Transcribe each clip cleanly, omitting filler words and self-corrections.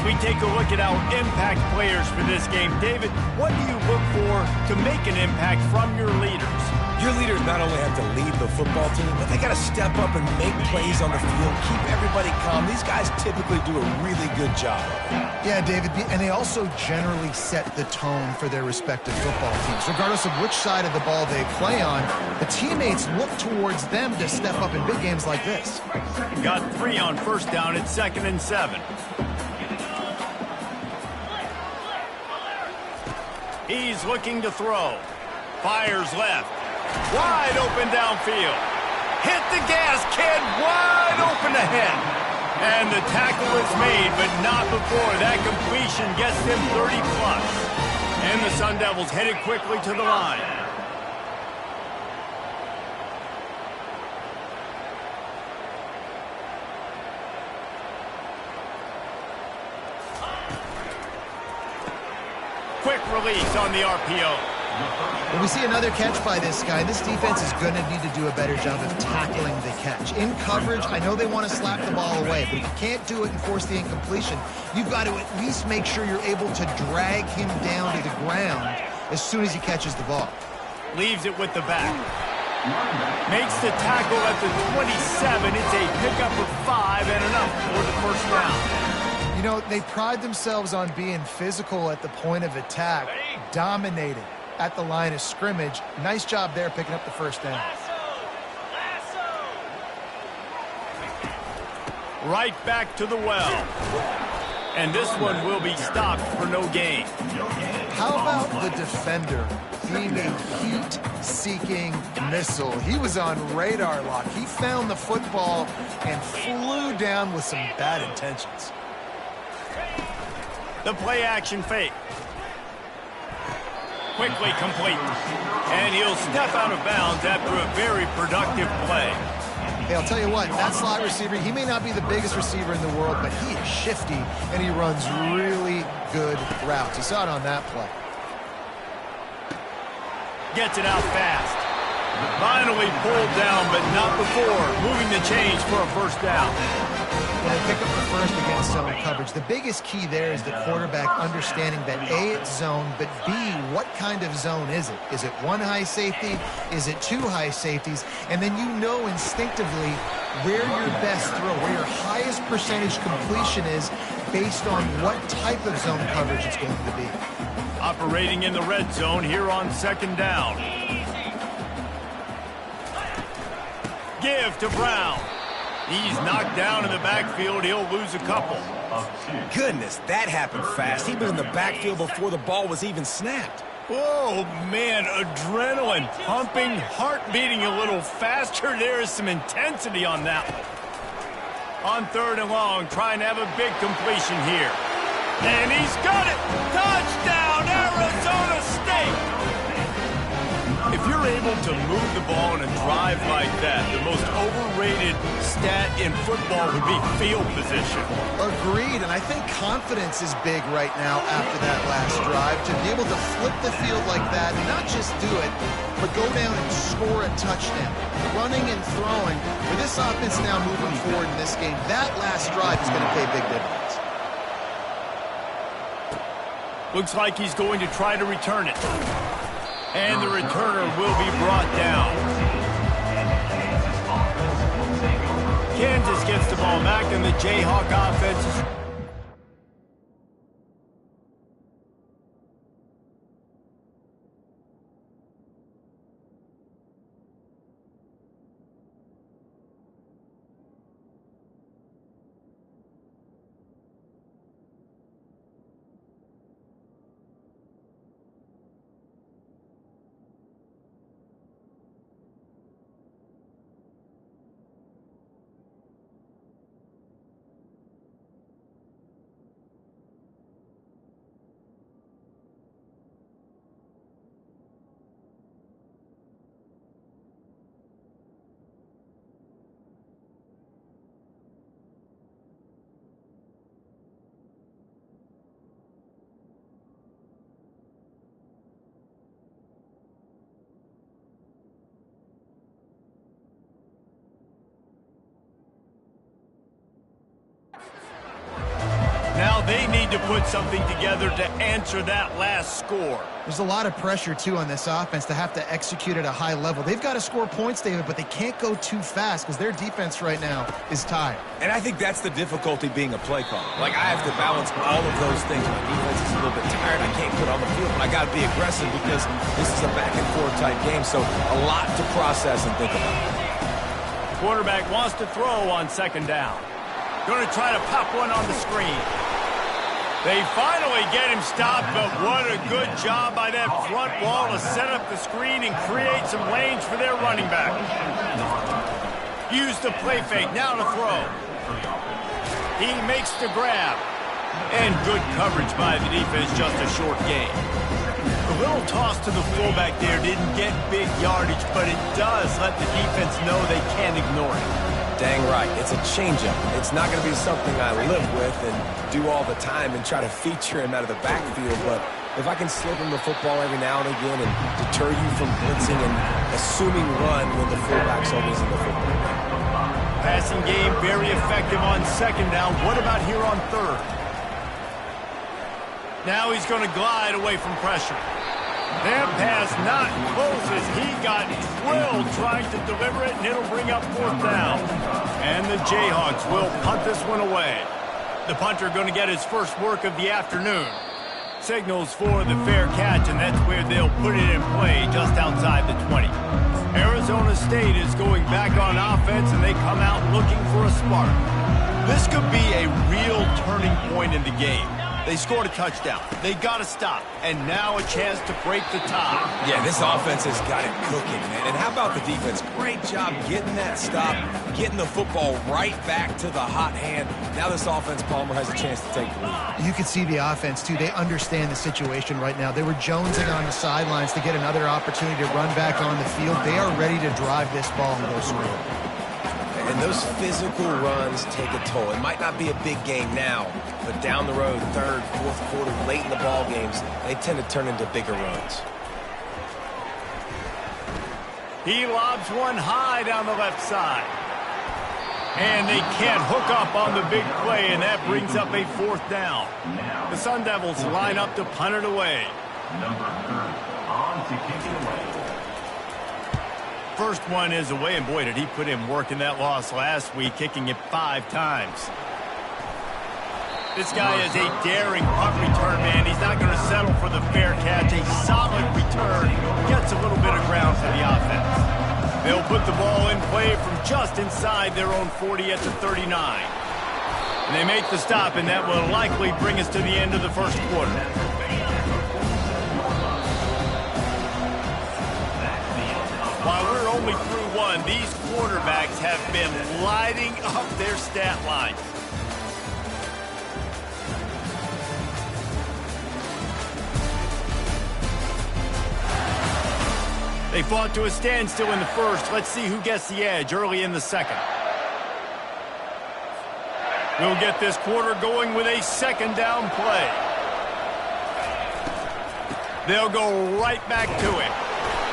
We take a look at our impact players for this game. David, what do you look for to make an impact from your leaders? Your leaders not only have to lead the football team, but they got to step up and make plays on the field, keep everybody calm. These guys typically do a really good job. Yeah, David, and they also generally set the tone for their respective football teams. Regardless of which side of the ball they play on, the teammates look towards them to step up in big games like this. Got 3 on first down at 2nd and 7. He's looking to throw. Fires left. Wide open downfield. Hit the gas, kid. Wide open ahead. And the tackle is made, but not before that completion gets them 30-plus. And the Sun Devils headed quickly to the line. Quick release on the RPO. When we see another catch by this guy, this defense is going to need to do a better job of tackling the catch. In coverage, I know they want to slap the ball away, but if you can't do it and force the incompletion, you've got to at least make sure you're able to drag him down to the ground as soon as he catches the ball. Leaves it with the back. Makes the tackle at the 27. It's a pickup of 5 and enough for the first down. You know, they pride themselves on being physical at the point of attack, dominating at the line of scrimmage. Nice job there picking up the first down. Right back to the well. And this one will be stopped for no gain. How about the defender being a heat-seeking missile? He was on radar lock. He found the football and flew down with some bad intentions. The play action fake. Quickly complete. And he'll step out of bounds after a very productive play. Hey, I'll tell you what, that slot receiver, he may not be the biggest receiver in the world, but he is shifty, and he runs really good routes. You saw it on that play. Gets it out fast. Finally pulled down, but not before moving the change for a first down. When they pick up the first against zone coverage, the biggest key there is the quarterback understanding that A, it's zone, but B, what kind of zone is it? Is it one high safety? Is it 2 high safeties? And then you know instinctively where your best throw, where your highest percentage completion is based on what type of zone coverage it's going to be. Operating in the red zone here on 2nd down. Give to Brown. He's knocked down in the backfield. He'll lose a couple. Goodness, that happened fast. He was in the backfield before the ball was even snapped. Oh, man, adrenaline pumping, heart beating a little faster. There is some intensity on that one. On 3rd and long, trying to have a big completion here. And he's got it! Touchdown, Arizona State! If you're able to move the ball in a drive like that, the most overrated stat in football would be field position. Agreed, and I think confidence is big right now after that last drive. To be able to flip the field like that, and not just do it, but go down and score a touchdown. Running and throwing, for this offense now moving forward in this game, that last drive is going to pay big dividends. Looks like he's going to try to return it. And the returner will be brought down. Kansas gets the ball back, and the Jayhawk offense is... Now they need to put something together to answer that last score. There's a lot of pressure, too, on this offense to have to execute at a high level. They've got to score points, David, but they can't go too fast because their defense right now is tired. And I think that's the difficulty being a play caller. Like, I have to balance all of those things. My defense is a little bit tired. I can't put on the field, but I got to be aggressive because this is a back-and-forth type game, so a lot to process and think about. Quarterback wants to throw on second down. Going to try to pop one on the screen. They finally get him stopped, but what a good job by that front wall to set up the screen and create some lanes for their running back. Use the play fake, now to throw. He makes the grab. And good coverage by the defense, just a short gain. A little toss to the fullback there didn't get big yardage, but it does let the defense know they can't ignore it. Dang right. It's a changeup. It's not going to be something I live with and do all the time and try to feature him out of the backfield, but if I can slip him the football every now and again and deter you from blitzing and assuming run when the fullback's always in the football. Passing game very effective on second down. What about here on third? Now he's going to glide away from pressure. That pass not closes. He got drilled trying to deliver it, and it'll bring up fourth down. And the Jayhawks will punt this one away. The punter going to get his first work of the afternoon. Signals for the fair catch, and that's where they'll put it in play just outside the 20. Arizona State is going back on offense, and they come out looking for a spark. This could be a real turning point in the game. They scored a touchdown. They got to stop. And now a chance to break the tie. Yeah, this offense has got it cooking, man. And how about the defense? Great job getting that stop, getting the football right back to the hot hand. Now this offense, Palmer, has a chance to take the lead. You can see the offense, too. They understand the situation right now. They were jonesing on the sidelines to get another opportunity to run back on the field. They are ready to drive this ball and go score. And those physical runs take a toll. It might not be a big game now, but down the road, third, fourth quarter, late in the ball games, they tend to turn into bigger runs. He lobs one high down the left side. And they can't hook up on the big play, and that brings up a fourth down. The Sun Devils line up to punt it away. Number 30 on to kick it away. First one is away, and boy, did he put in work in that loss last week, kicking it 5 times. This guy is a daring punt return man. He's not going to settle for the fair catch. A solid return gets a little bit of ground for the offense. They'll put the ball in play from just inside their own 40 at the 39. And they make the stop, and that will likely bring us to the end of the first quarter. While we're only through one, these quarterbacks have been lighting up their stat lines. They fought to a standstill in the first. Let's see who gets the edge early in the second. We'll get this quarter going with a second down play. They'll go right back to it.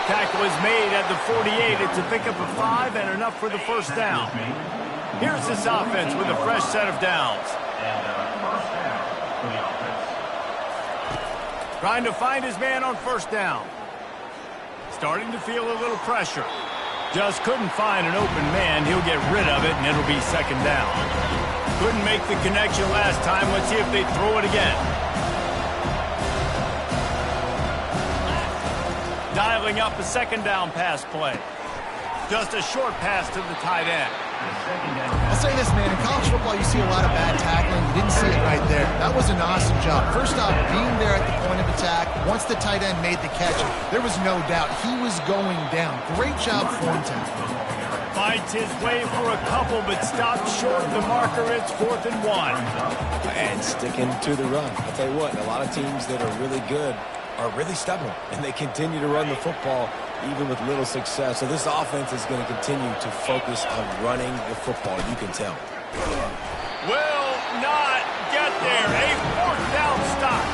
Tackle is made at the 48. It's a pickup of 5 and enough for the first down. Here's this offense with a fresh set of downs. Trying to find his man on first down. Starting to feel a little pressure. Just couldn't find an open man. He'll get rid of it, and it'll be second down. Couldn't make the connection last time. Let's see if they throw it again. Dialing up a second down pass play. Just a short pass to the tight end. I'll say this, man. In college football, you see a lot of bad tackling. You didn't see it right there. That was an awesome job. First off, being there at the point of attack. Once the tight end made the catch, there was no doubt he was going down. Great job form tackling. Fights his way for a couple, but stopped short of the marker. It's 4th and 1. And sticking to the run. I'll tell you what, a lot of teams that are really good are really stubborn, and they continue to run the football even with little success. So this offense is going to continue to focus on running the football. You can tell. Will not get there. A 4th down stop.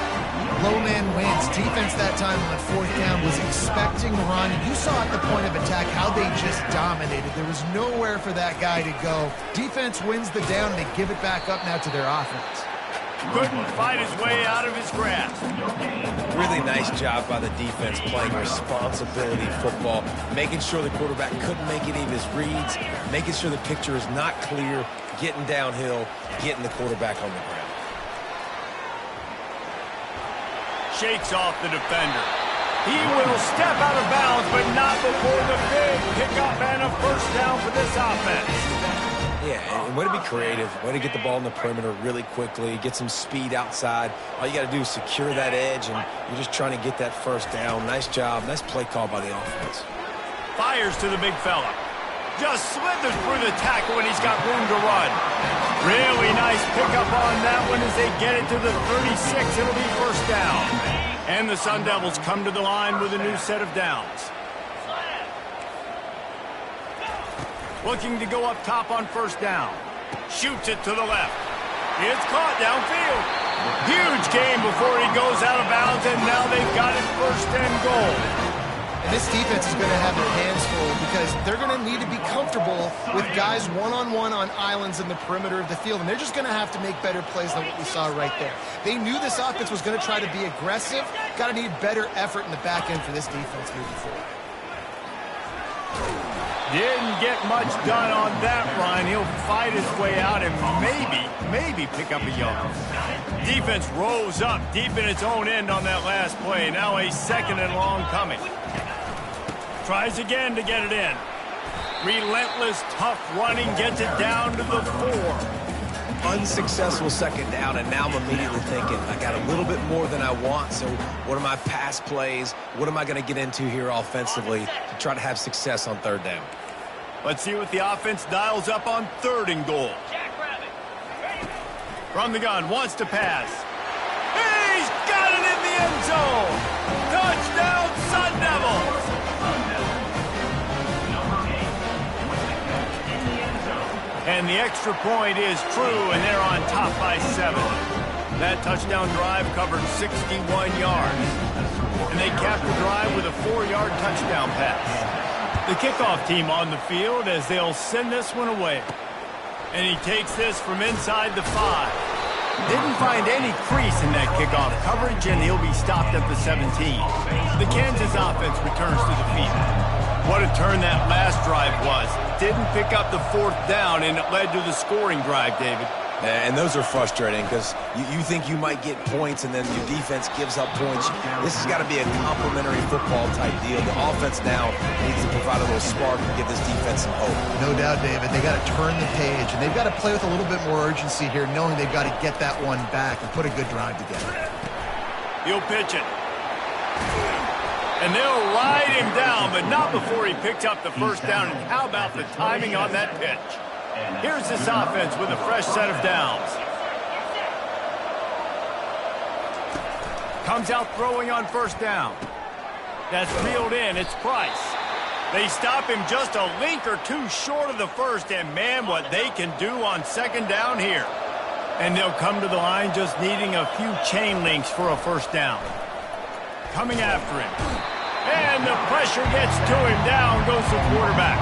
Low man wins. Defense that time on 4th down was expecting the run. You saw at the point of attack how they just dominated. There was nowhere for that guy to go. Defense wins the down, and they give it back up now to their offense. Couldn't fight his way out of his grasp. Really nice job by the defense playing responsibility football, making sure the quarterback couldn't make any of his reads, making sure the picture is not clear, getting downhill, getting the quarterback on the ground. Shakes off the defender. He will step out of bounds, but not before the big pickup and a first down for this offense. Yeah, and way to be creative, way to get the ball in the perimeter really quickly, get some speed outside. All you got to do is secure that edge, and you're just trying to get that first down. Nice job, nice play call by the offense. Fires to the big fella. Just slithers through the tackle when he's got room to run. Really nice pickup on that one as they get it to the 36. It'll be first down. And the Sun Devils come to the line with a new set of downs. Looking to go up top on first down. Shoots it to the left. It's caught downfield. Huge gain before he goes out of bounds, and now they've got it first and goal. And this defense is going to have their hands full because they're going to need to be comfortable with guys one-on-one on islands in the perimeter of the field, and they're just going to have to make better plays than what we saw right there. They knew this offense was going to try to be aggressive. Got to need better effort in the back end for this defense moving forward. Didn't get much done on that run. He'll fight his way out and maybe pick up a yard. Defense rose up deep in its own end on that last play. Now a second and long coming. Tries again to get it in. Relentless, tough running, gets it down to the 4. Unsuccessful second down, and now I'm immediately thinking, I got a little bit more than I want, so what are my pass plays? What am I going to get into here offensively to try to have success on third down? Let's see what the offense dials up on third and goal. From the gun, wants to pass. He's got it in the end zone! Touchdown, Sun Devils! And the extra point is true, and they're on top by 7. That touchdown drive covered 61 yards. And they capped the drive with a 4-yard touchdown pass. The kickoff team on the field as they'll send this one away. And he takes this from inside the 5. Didn't find any crease in that kickoff coverage, and he'll be stopped at the 17. The Kansas offense returns to the field. What a turn that last drive was. Didn't pick up the 4th down, and it led to the scoring drive, David. And those are frustrating because you think you might get points and then your defense gives up points. This has got to be a complementary football type deal. The offense now needs to provide a little spark and give this defense some hope. No doubt, David. They got to turn the page, and they've got to play with a little bit more urgency here, knowing they've got to get that one back and put a good drive together. He'll pitch it. And they'll ride him down, but not before he picks up the first down. And how about the timing on that pitch? Here's this offense with a fresh set of downs. Comes out throwing on first down. That's reeled in. It's Price. They stop him just a link or two short of the first, and man, what they can do on second down here. And they'll come to the line just needing a few chain links for a first down. Coming after him. And the pressure gets to him. Down goes the quarterback.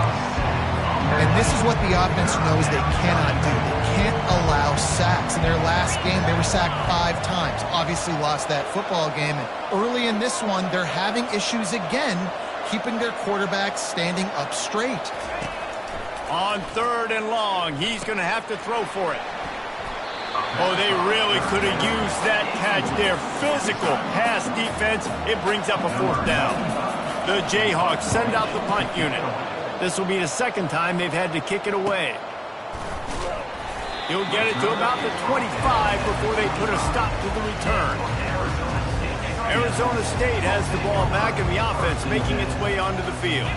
And this is what the offense knows they cannot do. They can't allow sacks. In their last game, they were sacked 5 times. Obviously lost that football game. And early in this one, they're having issues again, keeping their quarterback standing up straight. On third and long, he's going to have to throw for it. Oh, they really could have used that catch there. Physical pass defense. It brings up a 4th down. The Jayhawks send out the punt unit. This will be the second time they've had to kick it away. He'll get it to about the 25 before they put a stop to the return. Arizona State has the ball back and the offense making its way onto the field.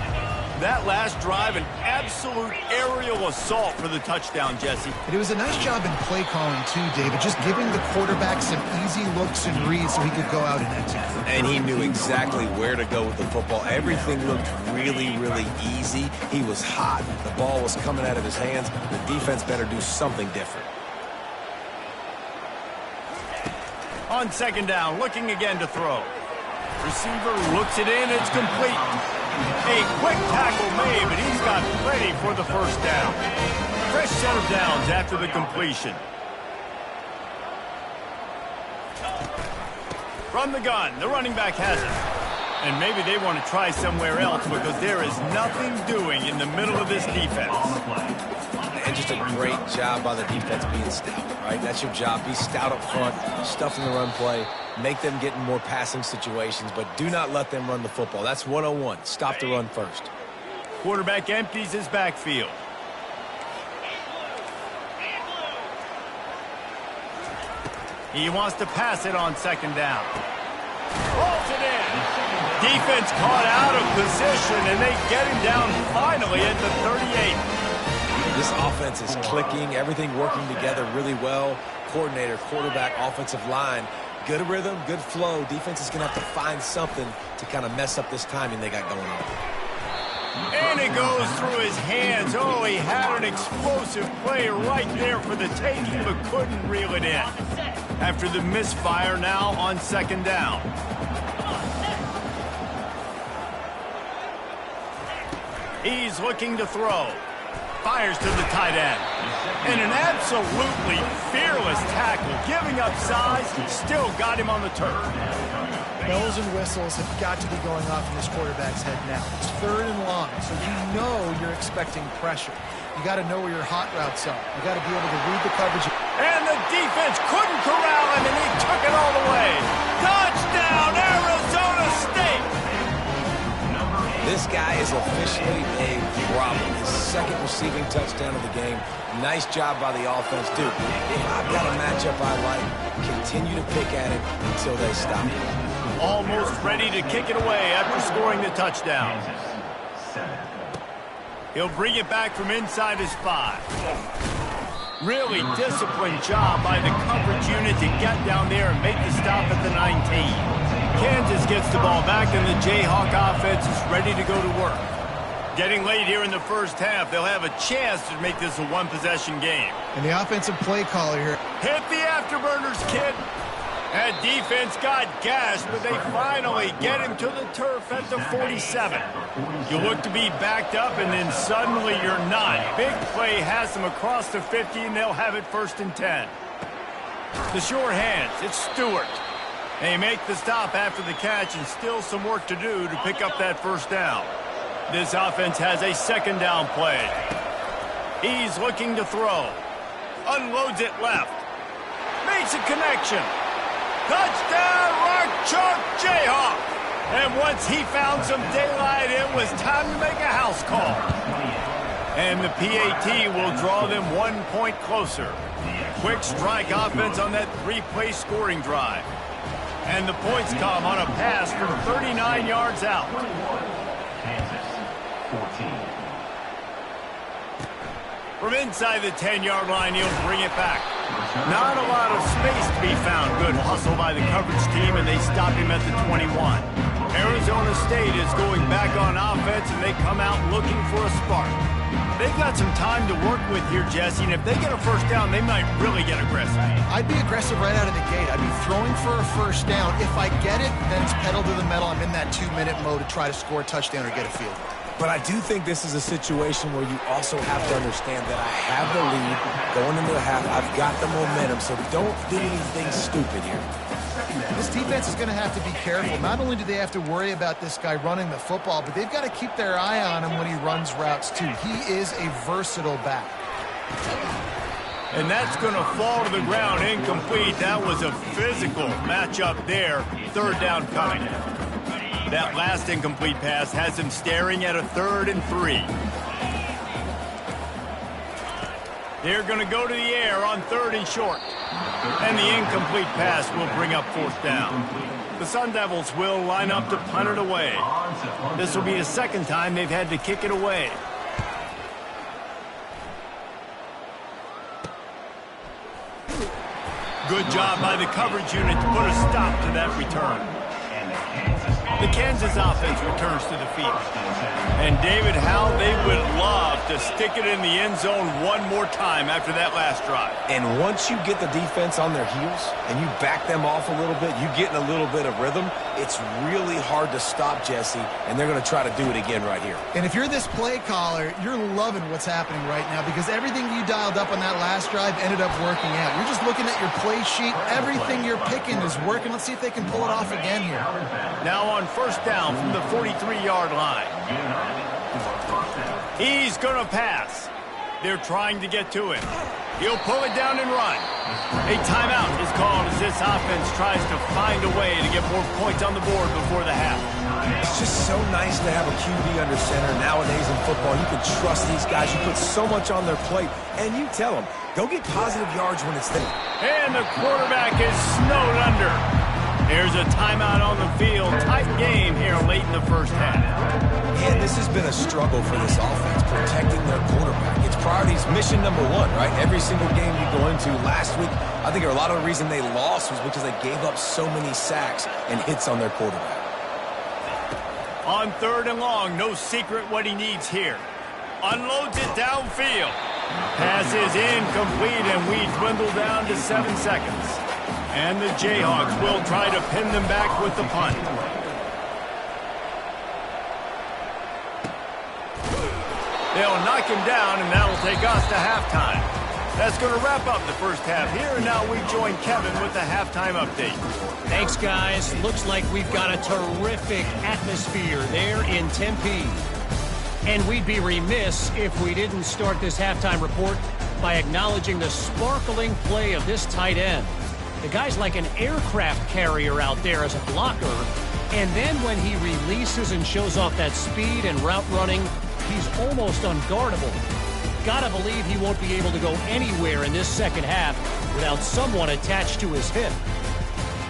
That last drive, an absolute aerial assault for the touchdown, Jesse. And it was a nice job in play calling, too, David, just giving the quarterback some easy looks and reads so he could go out and execute. And he knew exactly where to go with the football. Everything looked really, really easy. He was hot. The ball was coming out of his hands. The defense better do something different. On second down, looking again to throw. Receiver looks it in, it's complete. A quick tackle made, but he's got plenty for the first down. Fresh set of downs after the completion. From the gun, the running back has it. And maybe they want to try somewhere else because there is nothing doing in the middle of this defense. And just a great job by the defense being stout, right? That's your job. Be stout up front, stuff in the run play, make them get in more passing situations, but do not let them run the football. That's 101. Stop the run first. Quarterback empties his backfield. He wants to pass it on second down. Rolls it in. Defense caught out of position, and they get him down finally at the 38. This offense is clicking, everything working together really well. Coordinator, quarterback, offensive line, good rhythm, good flow. Defense is going to have to find something to kind of mess up this timing they got going on. And it goes through his hands. Oh, he had an explosive play right there for the taking, but couldn't reel it in. After the misfire, now on second down. He's looking to throw. Fires to the tight end. And an absolutely fearless tackle. Giving up size, still got him on the turf. Bells and whistles have got to be going off in this quarterback's head now. It's third and long, so you know you're expecting pressure. You got to know where your hot routes are. You got to be able to read the coverage. And the defense couldn't corral him, and he took it all the way. Touchdown, Arizona State! This guy is officially a problem. His second receiving touchdown of the game. Nice job by the offense. Dude, if I've got a matchup I like, continue to pick at it until they stop it. Almost ready to kick it away after scoring the touchdown. He'll bring it back from inside his 5. Really disciplined job by the coverage unit to get down there and make the stop at the 19. Kansas gets the ball back, and the Jayhawk offense is ready to go to work. Getting late here in the first half, they'll have a chance to make this a one-possession game. And the offensive play caller here. Hit the afterburners, kid. That defense got gashed, but they finally get him to the turf at the 47. You look to be backed up, and then suddenly you're not. Big play has them across the 50, and they'll have it 1st and 10. The sure hands, it's Stewart. They make the stop after the catch, and still some work to do to pick up that first down. This offense has a second down play. He's looking to throw. Unloads it left. Makes a connection. Touchdown, Rock Chalk Jayhawk. And once he found some daylight, it was time to make a house call. And the PAT will draw them 1 point closer. Quick strike offense on that 3-play scoring drive. And the points come on a pass from 39 yards out. Kansas, 14. From inside the 10-yard line, he'll bring it back. Not a lot of space to be found. Good hustle by the coverage team, and they stop him at the 21. Arizona State is going back on offense, and they come out looking for a spark. They've got some time to work with here, Jesse, and if they get a first down, they might really get aggressive. I'd be aggressive right out of the gate. I'd be throwing for a first down. If I get it, then it's pedal to the metal. I'm in that 2-minute mode to try to score a touchdown or get a field. But I do think this is a situation where you also have to understand that I have the lead going into the half. I've got the momentum, so don't do anything stupid here. This defense is going to have to be careful. Not only do they have to worry about this guy running the football, but they've got to keep their eye on him when he runs routes too. He is a versatile back. And that's going to fall to the ground incomplete. That was a physical matchup there. Third down coming. That last incomplete pass has him staring at a 3rd and 3. They're going to go to the air on 3rd and short. And the incomplete pass will bring up 4th down. The Sun Devils will line up to punt it away. This will be the second time they've had to kick it away. Good job by the coverage unit to put a stop to that return. The Kansas offense returns to the field. And David, how they would love to stick it in the end zone one more time after that last drive. And once you get the defense on their heels and you back them off a little bit, you get in a little bit of rhythm, it's really hard to stop Jesse, and they're going to try to do it again right here. And if you're this play caller, you're loving what's happening right now because everything you dialed up on that last drive ended up working out. You're just looking at your play sheet. Everything you're picking is working. Let's see if they can pull it off again here. Now on first down from the 43-yard line. He's going to pass. They're trying to get to him. He'll pull it down and run. A timeout is called as this offense tries to find a way to get more points on the board before the half. It's just so nice to have a QB under center. Nowadays in football, you can trust these guys. You put so much on their plate, and you tell them, go get positive yards when it's there. And the quarterback is snowed under. There's a timeout on the field. Tight game here late in the first half. And this has been a struggle for this offense, protecting their quarterback. It's priorities mission number one, right? Every single game you go into. Last week, I think a lot of the reason they lost was because they gave up so many sacks and hits on their quarterback. On third and long, no secret what he needs here. Unloads it downfield. Pass is incomplete, and we dwindle down to 7 seconds. And the Jayhawks will try to pin them back with the punt. They'll knock him down, and that'll take us to halftime. That's going to wrap up the first half here, and now we join Kevin with the halftime update. Thanks, guys. Looks like we've got a terrific atmosphere there in Tempe. And we'd be remiss if we didn't start this halftime report by acknowledging the sparkling play of this tight end. The guy's like an aircraft carrier out there as a blocker, and then when he releases and shows off that speed and route running, he's almost unguardable. Gotta believe he won't be able to go anywhere in this second half without someone attached to his hip.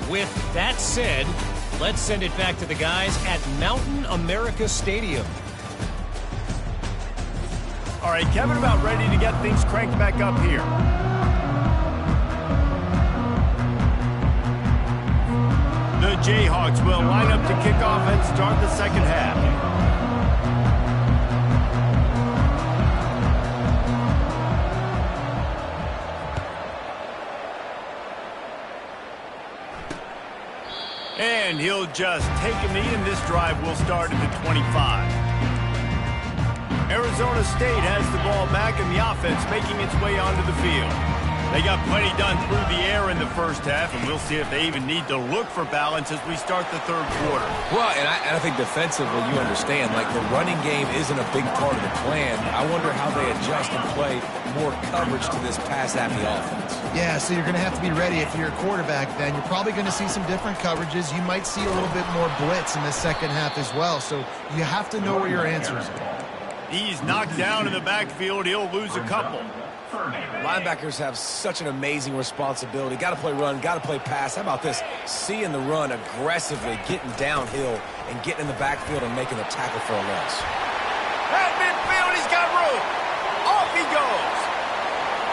With that said, let's send it back to the guys at Mountain America Stadium. All right, Kevin, about ready to get things cranked back up here. The Jayhawks will line up to kick off and start the second half. And he'll just take a knee, and this drive will start at the 25. Arizona State has the ball back, and the offense making its way onto the field. They got plenty done through the air in the first half, and we'll see if they even need to look for balance as we start the third quarter. Well, and I think defensively, you understand, like the running game isn't a big part of the plan. I wonder how they adjust and play more coverage to this pass-happy offense. Yeah, so you're going to have to be ready if you're a quarterback then. You're probably going to see some different coverages. You might see a little bit more blitz in the second half as well, so you have to know where your answers are. He's knocked down in the backfield. He'll lose a couple. Linebackers have such an amazing responsibility. Got to play run, got to play pass. How about this? Seeing the run aggressively, getting downhill, and getting in the backfield and making a tackle for a loss. At midfield, he's got room. Off he goes.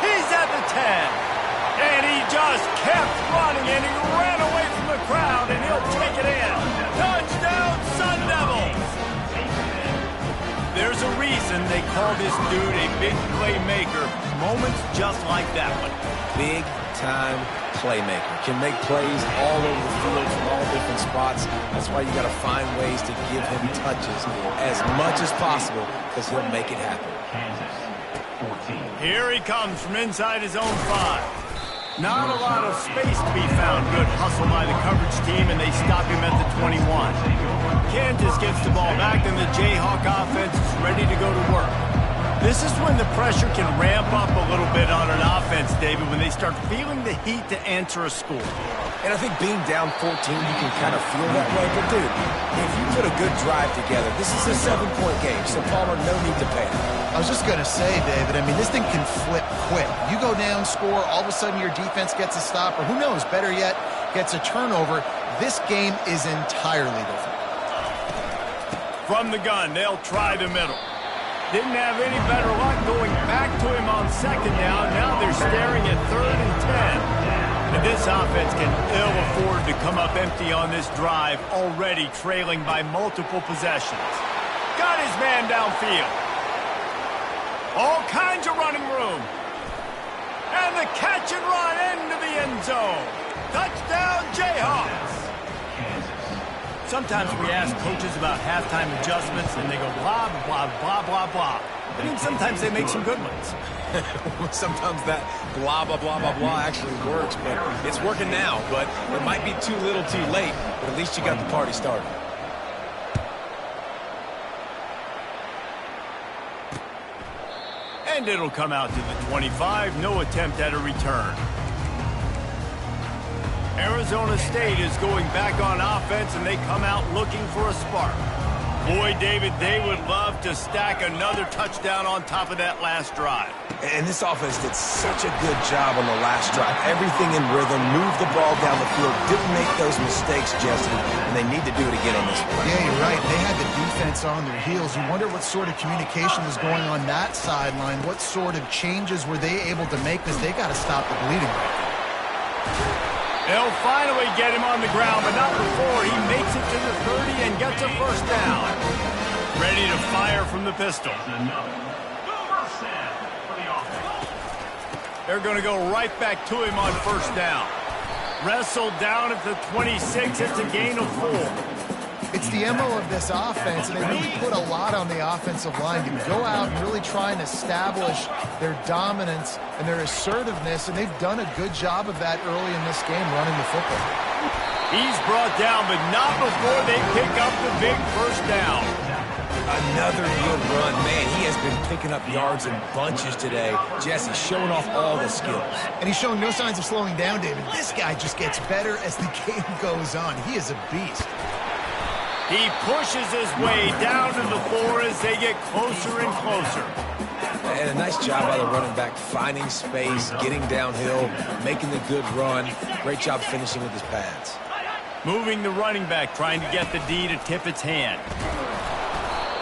He's at the 10. And he just kept running, and he ran away from the crowd, and he'll take it in. Touchdown, Sun Devils. There's a reason they call this dude a big playmaker. Moments just like that one. Big-time playmaker. Can make plays all over the field from all different spots. That's why you got to find ways to give him touches as much as possible because he'll make it happen. Here he comes from inside his own 5. Not a lot of space to be found. Good hustle by the coverage team, and they stop him at the 21. Kansas gets the ball back, and the Jayhawk offense is ready to go to work. This is when the pressure can ramp up a little bit on an offense, David, when they start feeling the heat to answer a score. And I think being down 14, you can kind of feel that way. But, dude, if you put a good drive together, this is a 7-point game, so Palmer, no need to panic. I was just going to say, David, I mean, this thing can flip quick. You go down, score, all of a sudden your defense gets a stop, or who knows, better yet, gets a turnover. This game is entirely different. From the gun, they'll try the middle. Didn't have any better luck going back to him on second down. Now they're staring at 3rd and 10. And this offense can ill afford to come up empty on this drive, already trailing by multiple possessions. Got his man downfield. All kinds of running room. And the catch and run into the end zone. Touchdown, Jayhawks. Sometimes we ask coaches about halftime adjustments, and they go blah, blah, blah, blah, blah. And then sometimes they make some good ones. Sometimes that blah, blah, blah, blah, blah actually works, but it's working now. But it might be too little too late, but at least you got the party started. And it'll come out to the 25. No attempt at a return. Arizona State is going back on offense, and they come out looking for a spark. Boy, David, they would love to stack another touchdown on top of that last drive. And this offense did such a good job on the last drive. Everything in rhythm, moved the ball down the field, didn't make those mistakes, Jesse, and they need to do it again on this one. Yeah, you're right. They had the defense on their heels. You wonder what sort of communication was going on that sideline. What sort of changes were they able to make, because they got to stop the bleeding right now. They'll finally get him on the ground, but not before he makes it to the 30 and gets a first down. Ready to fire from the pistol. They're going to go right back to him on first down. Wrestled down at the 26. It's a gain of 4. It's the MO of this offense, and they really put a lot on the offensive line to go out and really try and establish their dominance and their assertiveness, and they've done a good job of that early in this game running the football. He's brought down, but not before they pick up the big first down. Another good run. Man, he has been picking up yards in bunches today. Jesse showing off all the skills. And he's showing no signs of slowing down, David. This guy just gets better as the game goes on. He is a beast. He pushes his way down to the 4 as they get closer and closer. And a nice job by the running back, finding space, getting downhill, making the good run. Great job finishing with his pads. Moving the running back, trying to get the D to tip its hand.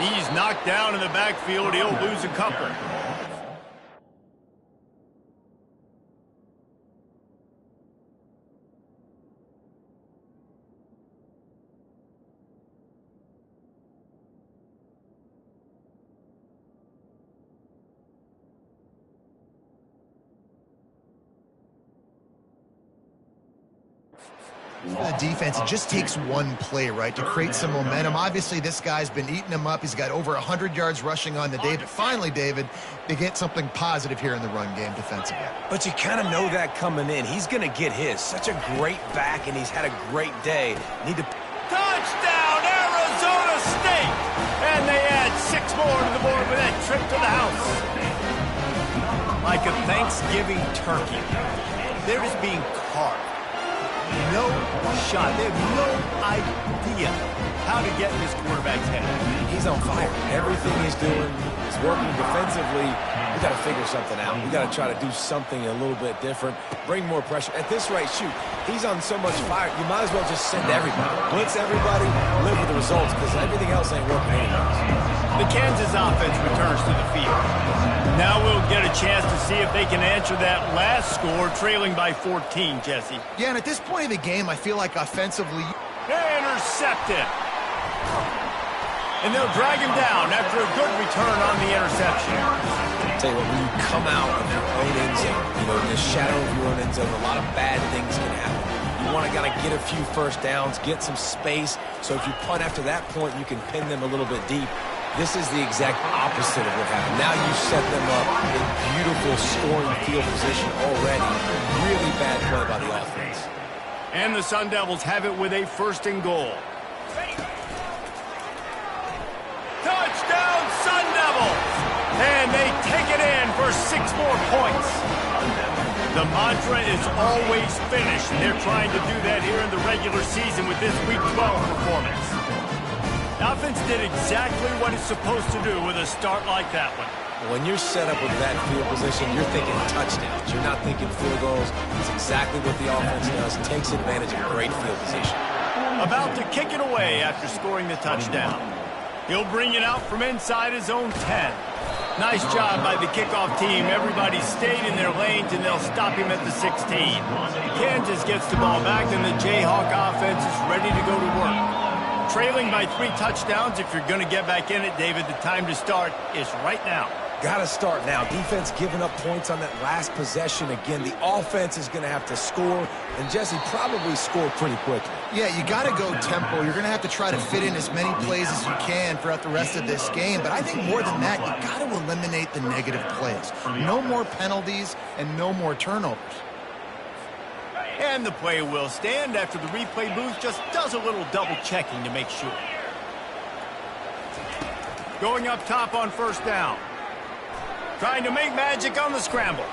He's knocked down in the backfield. He'll lose a couple. For the defense, it just takes one play, right, to create some momentum. Obviously, this guy's been eating them up. He's got over 100 yards rushing on the day. But finally, David, they get something positive here in the run game defensively. But you kind of know that coming in. He's going to get his. Such a great back, and he's had a great day. Need to... Touchdown, Arizona State! And they add 6 more to the board with that trip to the house. Like a Thanksgiving turkey, they're just being carved. No shot. They have no idea how to get in this quarterback's head. He's on fire. Everything he's doing is working defensively. We got to figure something out. We got to try to do something a little bit different. Bring more pressure. At this rate, shoot, he's on so much fire. You might as well just send everybody. Blitz everybody, live with the results, because everything else ain't working anyways. The Kansas offense returns to the field. Now we'll get a chance to see if they can answer that last score, trailing by 14, Jesse. Yeah, and at this point of the game, I feel like offensively... Intercepted. And they'll drag him down after a good return on the interception. I'll tell you what, when you come out of your own end zone, you know, in the shadow of your own end zone, a lot of bad things can happen. You want to get a few first downs, get some space, so if you punt after that point, you can pin them a little bit deep. This is the exact opposite of what happened. Now you set them up in beautiful scoring field position already. Really bad play by the offense. And the Sun Devils have it with a 1st and goal. Touchdown, Sun Devils! And they take it in for 6 more points. The mantra is always finish, and they're trying to do that here in the regular season with this Week 12 performance. The offense did exactly what it's supposed to do with a start like that one. When you're set up with that field position, you're thinking touchdowns. You're not thinking field goals. It's exactly what the offense does. Takes advantage of great field position. About to kick it away after scoring the touchdown. He'll bring it out from inside his own 10. Nice job by the kickoff team. Everybody stayed in their lanes, and they'll stop him at the 16. Kansas gets the ball back, and the Jayhawk offense is ready to go to work. Trailing by 3 touchdowns, if you're going to get back in it, David, the time to start is right now. Got to start now. Defense giving up points on that last possession. Again, the offense is going to have to score, and Jesse probably score pretty quickly. Yeah, you got to go tempo. You're going to have to try to fit in as many plays as you can throughout the rest of this game. But I think more than that, you got to eliminate the negative plays. No more penalties and no more turnovers. And the play will stand after the replay booth just does a little double checking to make sure. Going up top on first down. Trying to make magic on the scramble.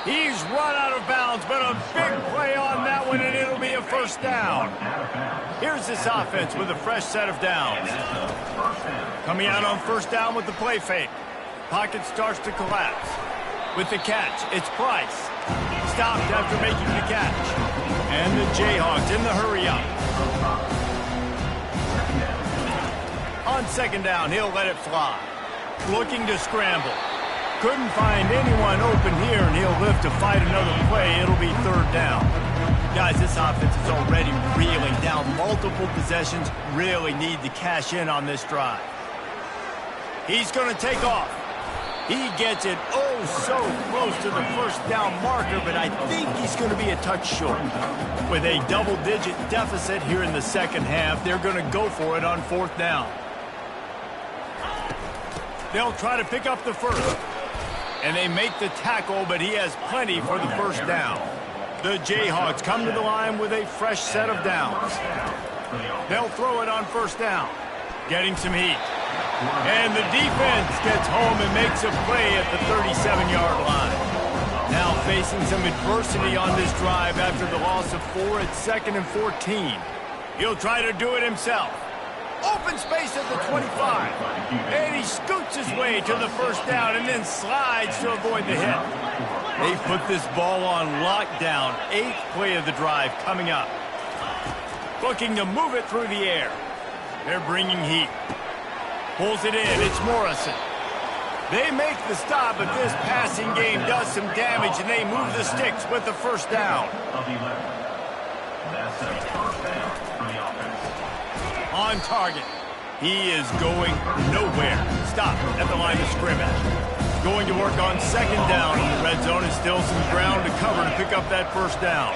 He's run out of bounds, but a big play on that one, and it'll be a first down. Here's this offense with a fresh set of downs. Coming out on first down with the play fake. Pocket starts to collapse. With the catch, it's Price. Stopped after making the catch. And the Jayhawks in the hurry up. On second down, he'll let it fly. Looking to scramble. Couldn't find anyone open here, and he'll live to fight another play. It'll be third down. Guys, this offense is already reeling down multiple possessions. Really need to cash in on this drive. He's going to take off. He gets it oh so close to the first down marker, but I think he's going to be a touch short. With a double-digit deficit here in the second half, they're going to go for it on fourth down. They'll try to pick up the first. And they make the tackle, but he has plenty for the first down. The Jayhawks come to the line with a fresh set of downs. They'll throw it on first down. Getting some heat. And the defense gets home and makes a play at the 37-yard line. Now facing some adversity on this drive after the loss of 4 at 2nd and 14. He'll try to do it himself. Open space at the 25. And he scoots his way to the first down and then slides to avoid the hit. They put this ball on lockdown. 8th play of the drive coming up. Looking to move it through the air. They're bringing heat. Pulls it in. It's Morrison. They make the stop, but this passing game does some damage, and they move the sticks with the first down. That's a first down for the offense. On target. He is going nowhere. Stop at the line of scrimmage. Going to work on second down in the red zone, and still some ground to cover to pick up that first down.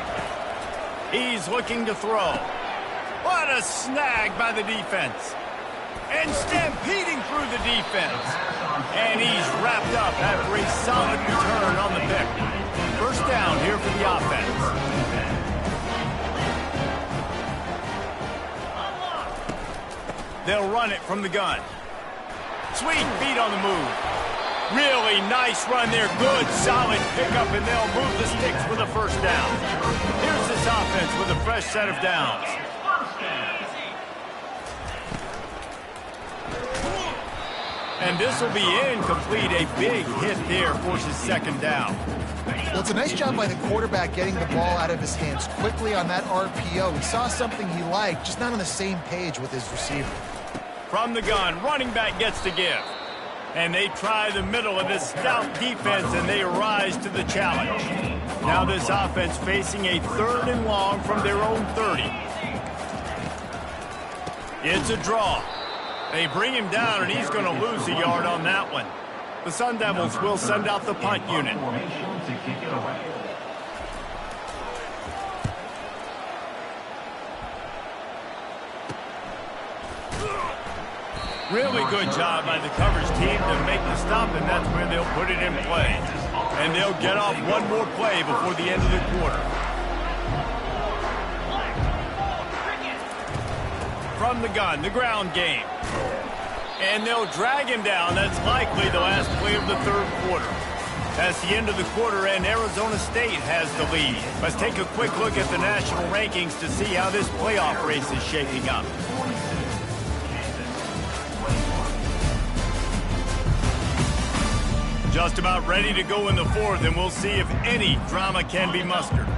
He's looking to throw. What a snag by the defense. And stampeding through the defense. And he's wrapped up after a solid return on the pick. First down here for the offense. They'll run it from the gun. Sweet feet on the move. Really nice run there. Good, solid pickup, and they'll move the sticks for the first down. Here's this offense with a fresh set of downs. And this will be incomplete. A big hit there forces second down. Well, it's a nice job by the quarterback getting the ball out of his hands quickly on that RPO. He saw something he liked, just not on the same page with his receiver. From the gun, running back gets to give. And they try the middle of this stout defense, and they rise to the challenge. Now this offense facing a 3rd and long from their own 30. It's a draw. They bring him down, and he's going to lose a yard on that one. The Sun Devils will send out the punt unit. Really good job by the coverage team to make the stop, and that's where they'll put it in play. And they'll get off one more play before the end of the quarter. From the gun, the ground game. And they'll drag him down. That's likely the last play of the 3rd quarter. That's the end of the quarter, and Arizona State has the lead. Let's take a quick look at the national rankings to see how this playoff race is shaping up. Just about ready to go in the 4th, and we'll see if any drama can be mustered.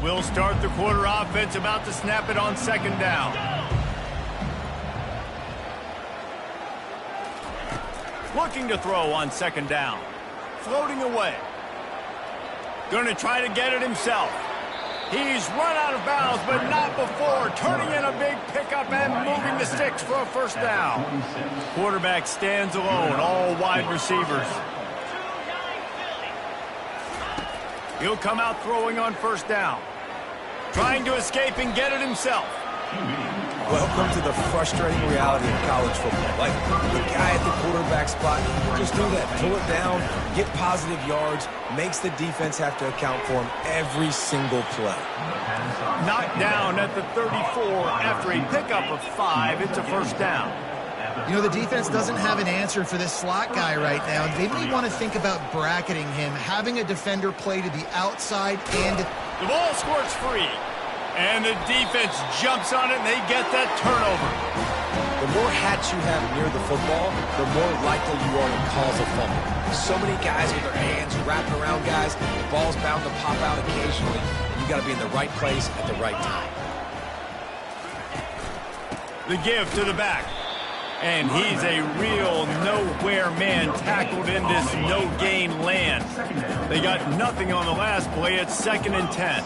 We'll start the quarter offense, about to snap it on second down. Looking to throw on second down. Floating away. Going to try to get it himself. He's run out of bounds, but not before turning in a big pickup and moving the sticks for a first down. Quarterback stands alone, all wide receivers. He'll come out throwing on first down. Trying to escape and get it himself. Welcome to the frustrating reality of college football. Like, the guy at the quarterback spot, he can just do that. Pull it down, get positive yards, makes the defense have to account for him every single play. Knocked down at the 34 after a pickup of 5. It's a first down. You know, the defense doesn't have an answer for this slot guy right now. They may want to think about bracketing him, having a defender play to the outside and... The ball squirts free. And the defense jumps on it, and they get that turnover. The more hats you have near the football, the more likely you are to cause a fumble. So many guys with their hands wrapping around guys, the ball's bound to pop out occasionally, and you got to be in the right place at the right time. The give to the back. And he's a real nowhere man tackled in this no-gain land. They got nothing on the last play. It's 2nd and 10.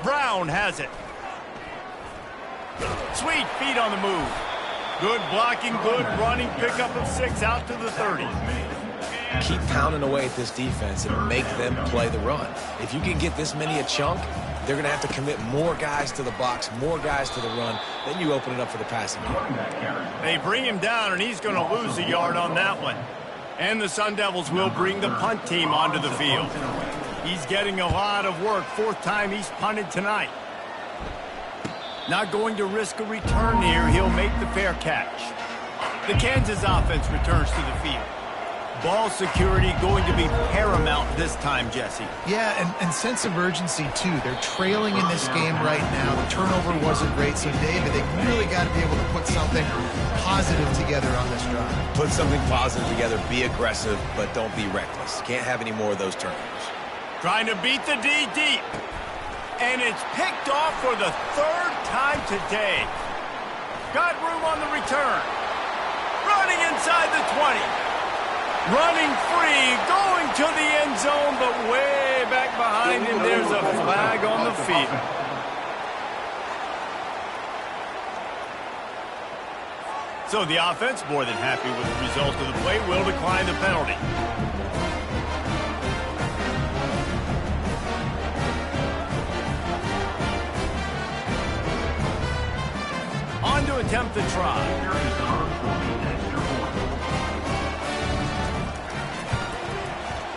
Brown has it. Sweet feet on the move. Good blocking, good running, pickup of 6 out to the 30. Keep pounding away at this defense and make them play the run. If you can get this many a chunk, they're going to have to commit more guys to the box, more guys to the run. Then you open it up for the passing game. They bring him down, and he's going to lose a yard on that one. And the Sun Devils will bring the punt team onto the field. He's getting a lot of work. 4th time he's punted tonight. Not going to risk a return here. He'll make the fair catch. The Kansas offense returns to the field. Ball security going to be paramount this time, Jesse. Yeah, and sense of urgency, too. They're trailing in this game right now. The turnover wasn't great, so, David, they really got to be able to put something positive together on this drive. Put something positive together, be aggressive, but don't be reckless. Can't have any more of those turnovers. Trying to beat the D deep. And it's picked off for the 3rd time today. Got room on the return. Running inside the 20. Running free, going to the end zone, but way back behind him, there's a flag on the field. So the offense, more than happy with the result of the play, will decline the penalty. On to attempt the try.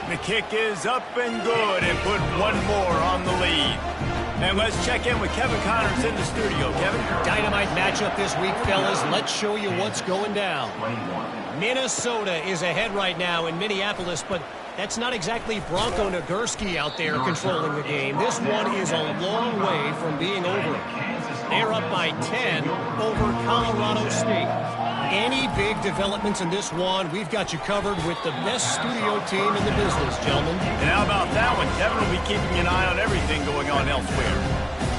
The kick is up and good and put one more on the lead. And let's check in with Kevin Connors in the studio. Kevin? Dynamite matchup this week, fellas. Let's show you what's going down. Minnesota is ahead right now in Minneapolis, but that's not exactly Bronco Nagurski out there controlling the game. This one is a long way from being over. They're up by 10 over Colorado State. Any big developments in this one, we've got you covered with the best studio team in the business, gentlemen. And how about that one? Kevin will be keeping an eye on everything going on elsewhere.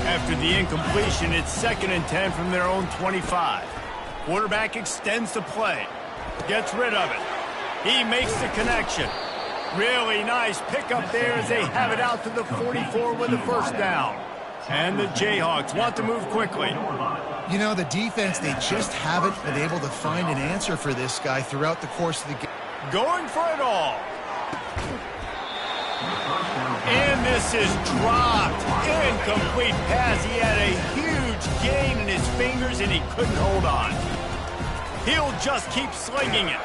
After the incompletion, it's 2nd and 10 from their own 25. Quarterback extends the play. Gets rid of it. He makes the connection. Really nice pickup there as they have it out to the 44 with the first down. And the Jayhawks want to move quickly. You know, the defense, they just haven't been able to find an answer for this guy throughout the course of the game. Going for it all. And this is dropped. Incomplete pass. He had a huge gain in his fingers, and he couldn't hold on. He'll just keep slinging it.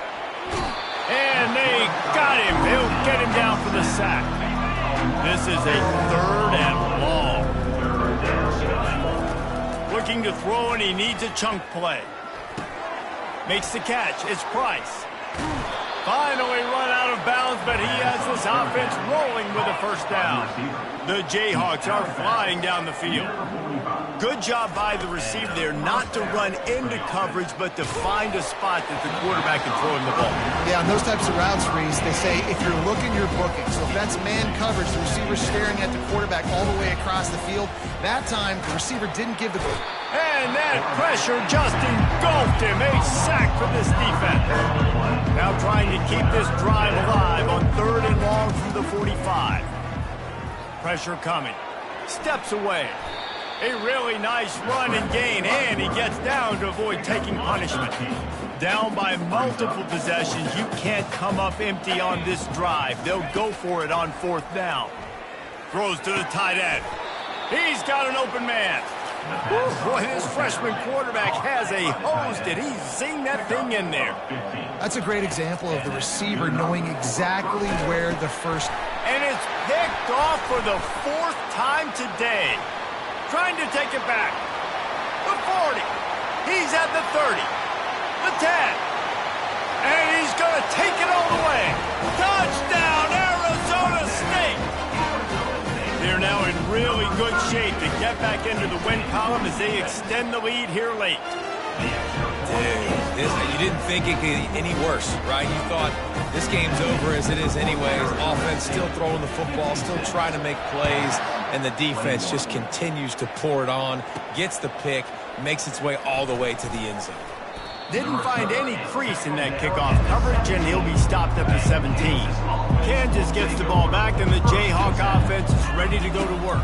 And they got him. They'll get him down for the sack. This is a 3rd and long. Looking to throw, and he needs a chunk play. Makes the catch. It's Price. Finally run out of bounds, but he has this offense rolling with a first down. The Jayhawks are flying down the field. Good job by the receiver there not to run into coverage, but to find a spot that the quarterback can throw him the ball. Yeah, on those types of routes, Reese, they say if you're looking, you're booking. So if that's man coverage, the receiver's staring at the quarterback all the way across the field. That time, the receiver didn't give the... And that pressure just engulfed him. A sack for this defense. Now trying to keep this drive alive on 3rd and long from the 45. Pressure coming. Steps away. A really nice run and gain, and he gets down to avoid taking punishment. Down by multiple possessions, you can't come up empty on this drive. They'll go for it on 4th down. Throws to the tight end. He's got an open man. Whew, boy, this freshman quarterback has a hose. Did he zing that thing in there? That's a great example of the receiver knowing exactly where the first... And it's picked off for the 4th time today. Trying to take it back. The 40. He's at the 30. The 10. And he's going to take it all the way. Touchdown, Arizona State. They're now in really good shape to get back into the win column as they extend the lead here late. Dude, you didn't think it could get any worse, right? You thought this game's over as it is anyways. Offense still throwing the football, still trying to make plays, and the defense just continues to pour it on, gets the pick, makes its way all the way to the end zone. Didn't find any crease in that kickoff coverage, and he'll be stopped at the 17. Kansas gets the ball back, and the Jayhawk offense is ready to go to work.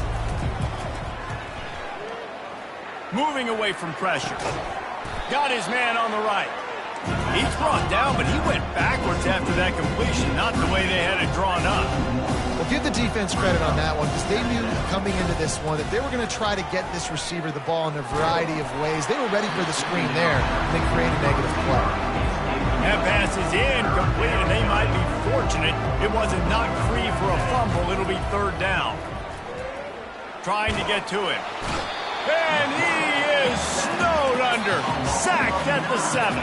Moving away from pressure. Got his man on the right. He's brought down, but he went backwards after that completion, not the way they had it drawn up. Well, give the defense credit on that one because they knew coming into this one that they were going to try to get this receiver the ball in a variety of ways. They were ready for the screen there, and they created a negative play. That pass is incomplete, and they might be fortunate it wasn't knocked free for a fumble. It'll be 3rd down. Trying to get to him. And he is snowed under. Sacked at the 7.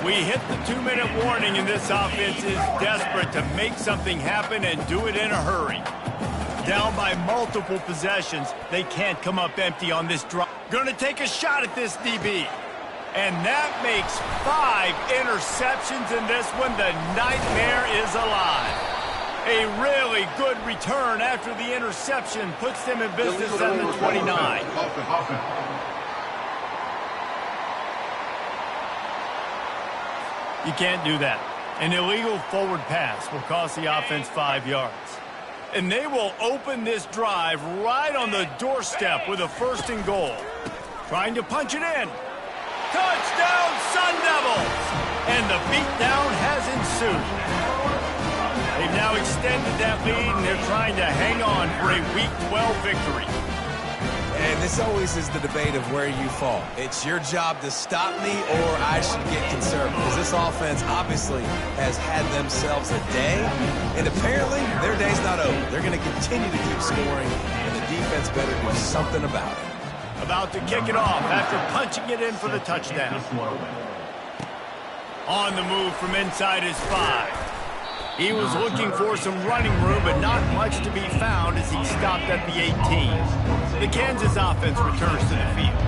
We hit the 2-minute warning, and this offense is desperate to make something happen and do it in a hurry. Down by multiple possessions, they can't come up empty on this drive. Gonna take a shot at this DB. And that makes 5 interceptions in this one. The nightmare is alive. A really good return after the interception puts them in business at the 29. You can't do that. An illegal forward pass will cost the offense 5 yards. And they will open this drive right on the doorstep with a 1st and goal. Trying to punch it in. Touchdown, Sun Devils! And the beatdown has ensued. They've now extended that lead, and they're trying to hang on for a Week 12 victory. And this always is the debate of where you fall. It's your job to stop me, or I should get conservative. Because this offense obviously has had themselves a day, and apparently their day's not over. They're going to continue to keep scoring, and the defense better do something about it. About to kick it off after punching it in for the touchdown. On the move from inside his 5. He was looking for some running room, but not much to be found as he stopped at the 18. The Kansas offense returns to the field.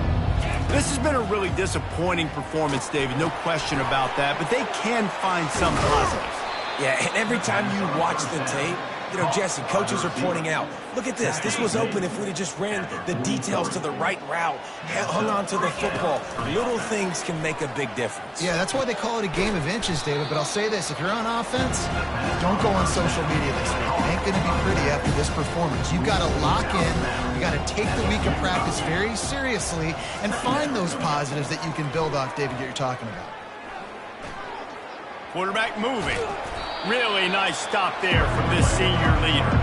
This has been a really disappointing performance, David, no question about that, but they can find some positives. Yeah, and every time you watch the tape, you know, Jesse, coaches are pointing out, look at this. This was open if we'd have just ran the details to the right route, hung on to the football. Little things can make a big difference. Yeah, that's why they call it a game of inches, David. But I'll say this, if you're on offense, don't go on social media this week. It ain't going to be pretty after this performance. You've got to lock in. You got to take the week of practice very seriously and find those positives that you can build off, David, that you're talking about. Quarterback moving. Really nice stop there from this senior leader.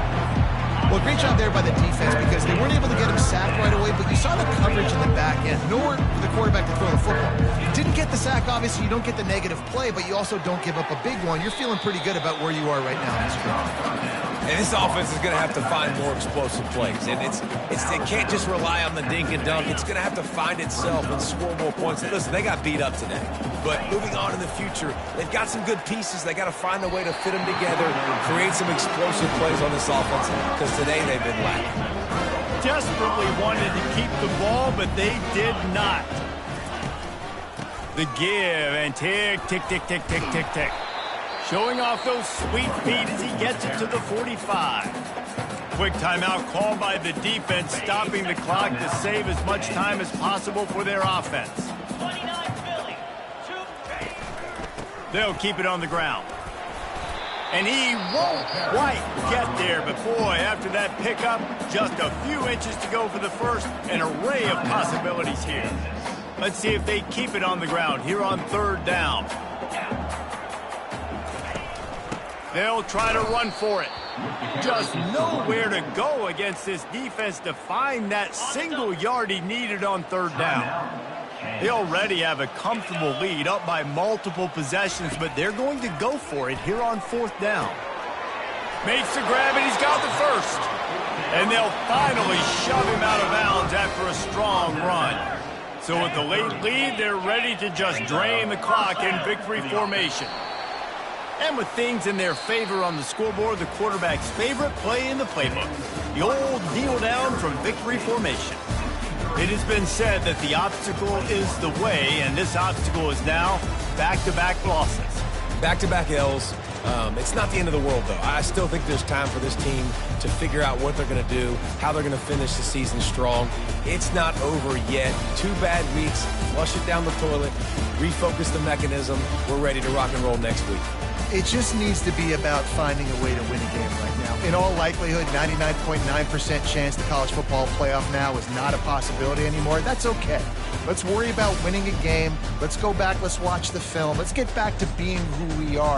Well, great job there by the defense because they weren't able to get him sacked right away, but you saw the coverage in the back end. Nowhere for the quarterback to throw the football. Didn't get the sack, obviously. You don't get the negative play, but you also don't give up a big one. You're feeling pretty good about where you are right now, Mr. Brown. And this offense is going to have to find more explosive plays. And it can't just rely on the dink and dunk. It's going to have to find itself and score more points. And listen, they got beat up today. But moving on in the future, they've got some good pieces. They got to find a way to fit them together, create some explosive plays on this offense, because today they've been lacking. Desperately wanted to keep the ball, but they did not. The give and tick, tick, tick, tick, tick, tick, tick. Showing off those sweet feet as he gets it to the 45. quick timeout called by the defense, stopping the clock to save as much time as possible for their offense. They'll keep it on the ground. And he won't quite get there, but boy, after that pickup, just a few inches to go for the first, an array of possibilities here. Let's see if they keep it on the ground here on third down. They'll try to run for it. Just nowhere to go against this defense to find that single yard he needed on third down. They already have a comfortable lead up by multiple possessions, but they're going to go for it here on fourth down. Makes the grab, and he's got the first. And they'll finally shove him out of bounds after a strong run. So with the late lead, they're ready to just drain the clock in victory formation. And with things in their favor on the scoreboard, the quarterback's favorite play in the playbook, the old kneel down from victory formation. It has been said that the obstacle is the way, and this obstacle is now back-to-back losses. Back-to-back L's. It's not the end of the world, though. I still think there's time for this team to figure out what they're going to do, how they're going to finish the season strong. It's not over yet. 2 bad weeks. Flush it down the toilet. Refocus the mechanism. We're ready to rock and roll next week. It just needs to be about finding a way to win a game right now. In all likelihood, 99.9% chance the college football playoff now is not a possibility anymore. That's okay. Let's worry about winning a game. Let's go back. Let's watch the film. Let's get back to being who we are.